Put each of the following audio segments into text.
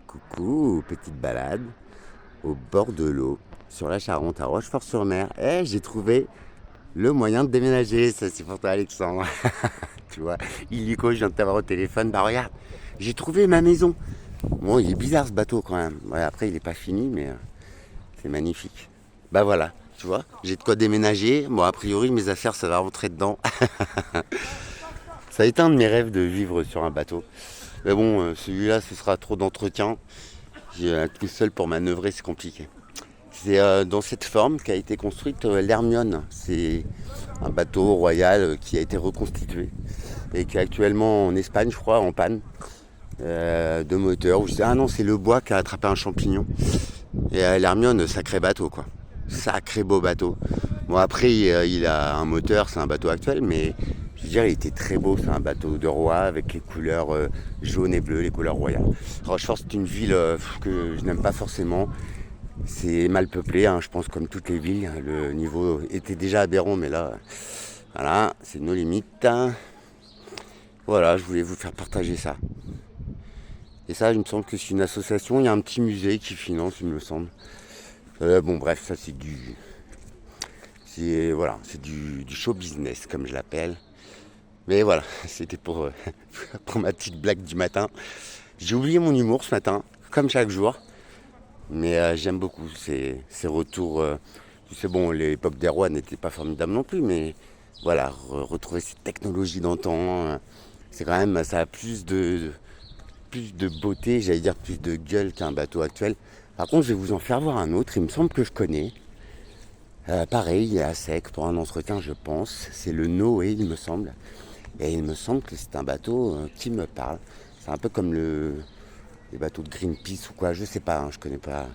Coucou, petite balade au bord de l'eau, sur la Charente, à Rochefort-sur-Mer. J'ai trouvé le moyen de déménager. Ça, c'est pour toi, Alexandre. Tu vois, illico, je viens de t'avoir au téléphone. Bah, regarde, j'ai trouvé ma maison. Bon, il est bizarre ce bateau quand même. Ouais, après, il est pas fini, mais c'est magnifique. Bah voilà, tu vois, j'ai de quoi déménager. Bon, a priori, mes affaires, ça va rentrer dedans. Ça a été un de mes rêves de vivre sur un bateau. Mais bon, celui-là, ce sera trop d'entretien. Tout seul pour manœuvrer, c'est compliqué. C'est dans cette forme qu'a été construite l'Hermione. C'est un bateau royal qui a été reconstitué et qui est actuellement en Espagne, je crois, en panne de moteur. Ah non, c'est le bois qui a attrapé un champignon. Et l'Hermione, sacré bateau, quoi. Sacré beau bateau. Bon, après, il a un moteur, c'est un bateau actuel, mais je veux dire, il était très beau. C'est un bateau de roi avec les couleurs jaunes et bleues, les couleurs royales. Rochefort, c'est une ville que je n'aime pas forcément. C'est mal peuplé, hein, je pense, comme toutes les villes. Le niveau était déjà aberrant, mais là, voilà, c'est nos limites. Voilà, je voulais vous faire partager ça. Et ça, il me semble que c'est une association. Il y a un petit musée qui finance, il me semble. Bon, bref, ça c'est du show business, comme je l'appelle. Mais voilà, c'était pour, pour ma petite blague du matin. J'ai oublié mon humour ce matin, comme chaque jour. Mais j'aime beaucoup ces retours. Tu sais, bon, l'époque des rois n'était pas formidable non plus, mais voilà, retrouver cette technologie d'antan, c'est quand même, ça a plus de beauté, j'allais dire plus de gueule qu'un bateau actuel. Par contre, je vais vous en faire voir un autre, il me semble que je connais. Pareil, il est à sec pour un entretien, je pense. C'est le Noé, il me semble. Et il me semble que c'est un bateau qui me parle. C'est un peu comme les bateaux de Greenpeace ou quoi, je sais pas, hein, je connais pas.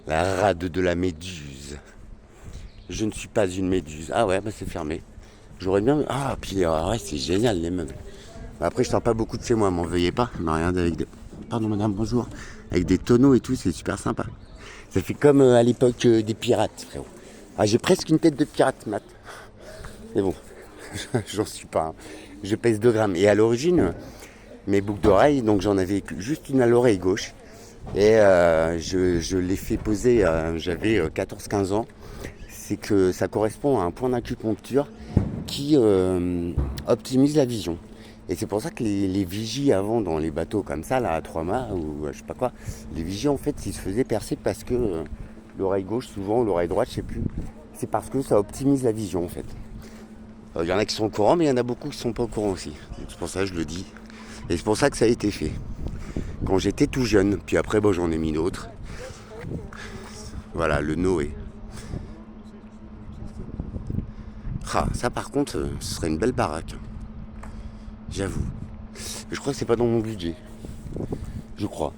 La rade de la méduse. Je ne suis pas une méduse. Ah ouais, bah c'est fermé. J'aurais bien. Ah, puis ouais, c'est génial les meubles. Après, je sors pas beaucoup de chez moi, m'en veuillez pas. Mais regardez avec des. Pardon madame, bonjour. Avec des tonneaux et tout, c'est super sympa. Ça fait comme à l'époque des pirates, frérot. Ah, j'ai presque une tête de pirate, Matt. Mais bon, j'en suis pas. Hein. Je pèse 2 grammes. Et à l'origine, mes boucles d'oreilles, donc j'en avais juste une à l'oreille gauche. Et je l'ai fait poser, j'avais 14-15 ans. C'est que ça correspond à un point d'acupuncture qui optimise la vision. Et c'est pour ça que les vigies avant dans les bateaux comme ça, là, à 3 mâts ou je sais pas quoi, les vigies en fait ils se faisaient percer parce que l'oreille gauche souvent, ou l'oreille droite, je sais plus, c'est parce que ça optimise la vision en fait. Il y en a qui sont au courant, mais il y en a beaucoup qui sont pas au courant aussi. Donc, c'est pour ça que je le dis. Et c'est pour ça que ça a été fait. Quand j'étais tout jeune, puis après bon, j'en ai mis d'autres. Voilà, le Noé. Ah, ça par contre, ce serait une belle baraque. J'avoue. Je crois que c'est pas dans mon budget. Je crois.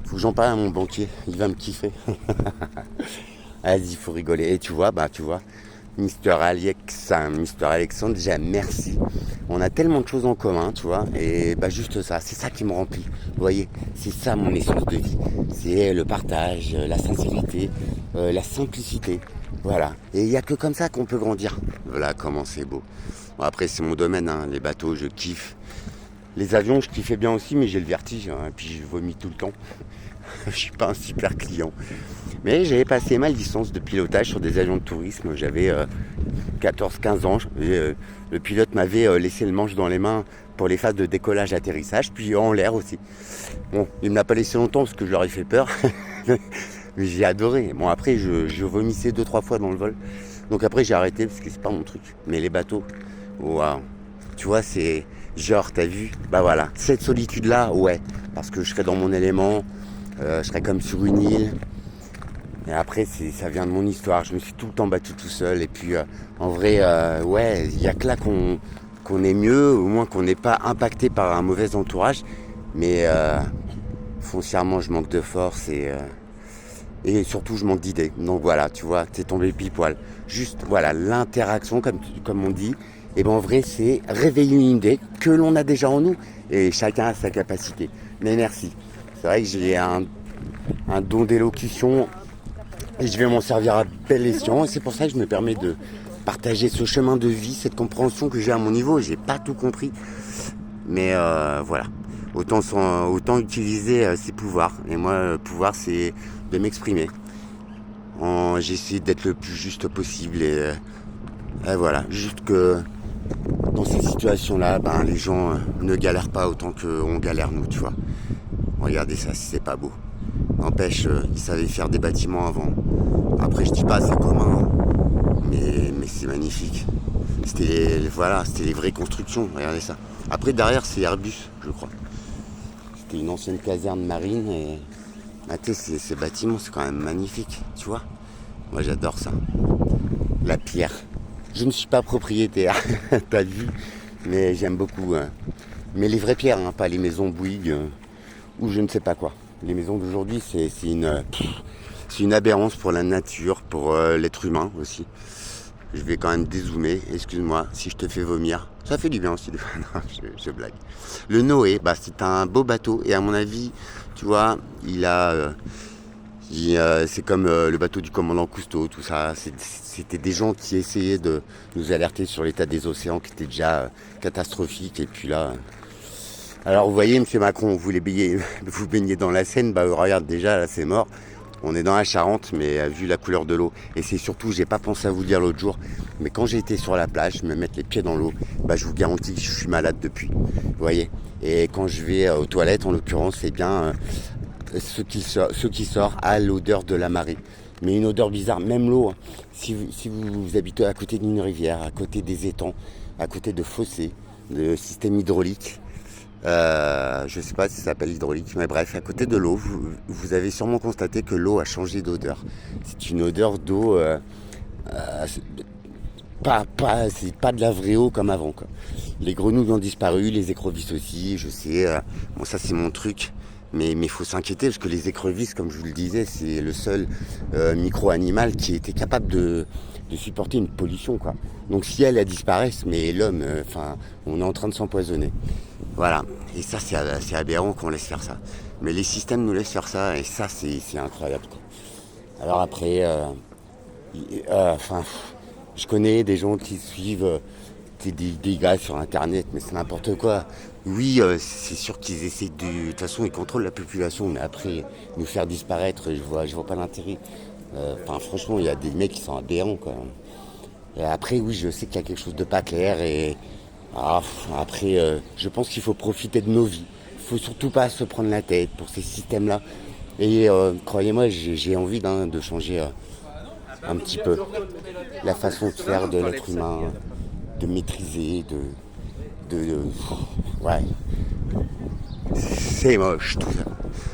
Faut que j'en parle à mon banquier. Il va me kiffer. Vas-y, faut rigoler. Et tu vois, Mister Alex, Mister Alexandre, déjà merci. On a tellement de choses en commun, tu vois. Et bah juste ça, c'est ça qui me remplit. Vous voyez, c'est ça mon essence de vie. C'est le partage, la sincérité, la simplicité. Voilà. Et il n'y a que comme ça qu'on peut grandir. Voilà comment c'est beau. Bon, après, c'est mon domaine, hein. Les bateaux, je kiffe. Les avions, je kiffais bien aussi, mais j'ai le vertige, hein, et puis je vomis tout le temps. Je suis pas un super client. Mais j'avais passé ma licence de pilotage sur des avions de tourisme. J'avais 14-15 ans. Le pilote m'avait laissé le manche dans les mains pour les phases de décollage, atterrissage, puis en l'air aussi. Bon, il ne m'a pas laissé longtemps parce que je leur ai fait peur. Mais j'ai adoré. Bon, après, je vomissais 2-3 fois dans le vol. Donc après, j'ai arrêté parce que c'est pas mon truc. Mais les bateaux, waouh. Tu vois, c'est genre, t'as vu? Bah voilà, cette solitude-là, ouais. Parce que je serais dans mon élément, je serais comme sur une île. Et après, ça vient de mon histoire. Je me suis tout le temps battu tout seul. Et puis, en vrai, ouais, il n'y a que là qu'on est mieux, au moins qu'on n'est pas impacté par un mauvais entourage. Mais foncièrement, je manque de force et surtout, je manque d'idées. Donc voilà, tu vois, t'es tombé pile poil. Juste, voilà, l'interaction, comme on dit. Et ben en vrai, c'est réveiller une idée que l'on a déjà en nous. Et chacun a sa capacité. Mais merci. C'est vrai que j'ai un don d'élocution et je vais m'en servir à bel escient. Et c'est pour ça que je me permets de partager ce chemin de vie, cette compréhension que j'ai à mon niveau. J'ai pas tout compris. Mais voilà. autant utiliser ses pouvoirs. Et moi, le pouvoir, c'est de m'exprimer. J'essaie d'être le plus juste possible et voilà. Juste que dans ces situations-là, les gens ne galèrent pas autant qu'on galère nous, tu vois. Regardez ça, si c'est pas beau. N'empêche, ils savaient faire des bâtiments avant. Après, je dis pas c'est commun, mais c'est magnifique. C'était les vraies constructions, regardez ça. Après, derrière, c'est Airbus, je crois. C'était une ancienne caserne marine et ces bâtiments, c'est quand même magnifique, tu vois. Moi, j'adore ça. La pierre. Je ne suis pas propriétaire, t'as vu, mais j'aime beaucoup. Mais les vraies pierres, pas les maisons Bouygues ou je ne sais pas quoi. Les maisons d'aujourd'hui, c'est une aberrance pour la nature, pour l'être humain aussi. Je vais quand même dézoomer, excuse-moi si je te fais vomir. Ça fait du bien aussi, non, je blague. Le Noé, c'est un beau bateau et à mon avis, tu vois, c'est comme le bateau du commandant Cousteau, tout ça. C'était des gens qui essayaient de nous alerter sur l'état des océans qui était déjà catastrophique. Et puis là, alors vous voyez, monsieur Macron, vous vous baignez dans la Seine, regarde déjà, là c'est mort. On est dans la Charente, mais vu la couleur de l'eau. Et c'est surtout, j'ai pas pensé à vous le dire l'autre jour, mais quand j'ai été sur la plage, me mettre les pieds dans l'eau, je vous garantis que je suis malade depuis. Vous voyez. Et quand je vais aux toilettes, en l'occurrence, c'est bien ce qui sort à l'odeur de la marée. Mais une odeur bizarre, même l'eau. Si vous habitez à côté d'une rivière, à côté des étangs, à côté de fossés, de systèmes hydrauliques, je ne sais pas si ça s'appelle hydraulique, mais bref, à côté de l'eau, vous avez sûrement constaté que l'eau a changé d'odeur. C'est une odeur d'eau, c'est pas de la vraie eau comme avant, quoi. Les grenouilles ont disparu, les écrevisses aussi, je sais, bon ça c'est mon truc, mais il faut s'inquiéter parce que les écrevisses, comme je vous le disais, c'est le seul micro-animal qui était capable de supporter une pollution, quoi. Donc si elles disparaissent, mais l'homme, on est en train de s'empoisonner. Voilà, et ça c'est aberrant qu'on laisse faire ça. Mais les systèmes nous laissent faire ça, et ça c'est incroyable, quoi. Alors après, je connais des gens qui suivent des gars sur internet, mais c'est n'importe quoi. Oui, c'est sûr qu'ils essaient de toute façon ils contrôlent la population, mais après nous faire disparaître, je vois pas l'intérêt. Franchement, il y a des mecs qui sont aberrants, quoi. Et après, oui, je sais qu'il y a quelque chose de pas clair et après, je pense qu'il faut profiter de nos vies. Il faut surtout pas se prendre la tête pour ces systèmes-là. Et croyez-moi, j'ai envie de changer un petit peu la façon de faire de l'être humain, de maîtriser, ouais. C'est moche tout ça.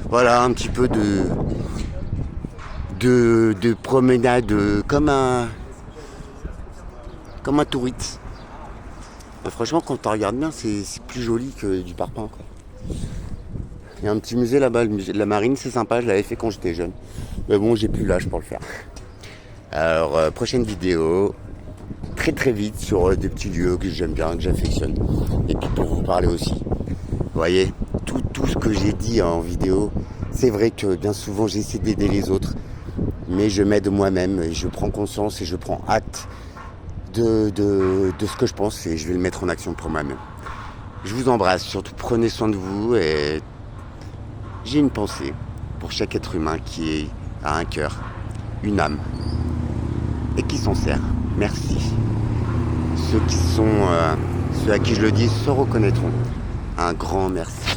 Voilà, un petit peu de promenade comme un touriste. Franchement, quand on regarde bien, c'est plus joli que du parpaing, quoi. Il y a un petit musée là-bas, le musée de la Marine, c'est sympa, je l'avais fait quand j'étais jeune. Mais bon, j'ai plus l'âge pour le faire. Alors, prochaine vidéo, très très vite, sur des petits lieux que j'aime bien, que j'affectionne. Et puis pour vous parler aussi. Vous voyez, tout ce que j'ai dit en vidéo, c'est vrai que bien souvent j'essaie d'aider les autres, mais je m'aide moi-même, et je prends conscience et je prends acte de ce que je pense et je vais le mettre en action pour moi-même. Je vous embrasse, surtout prenez soin de vous et j'ai une pensée pour chaque être humain qui a un cœur, une âme et qui s'en sert. Merci. Ceux à qui je le dis se reconnaîtront. Un grand merci.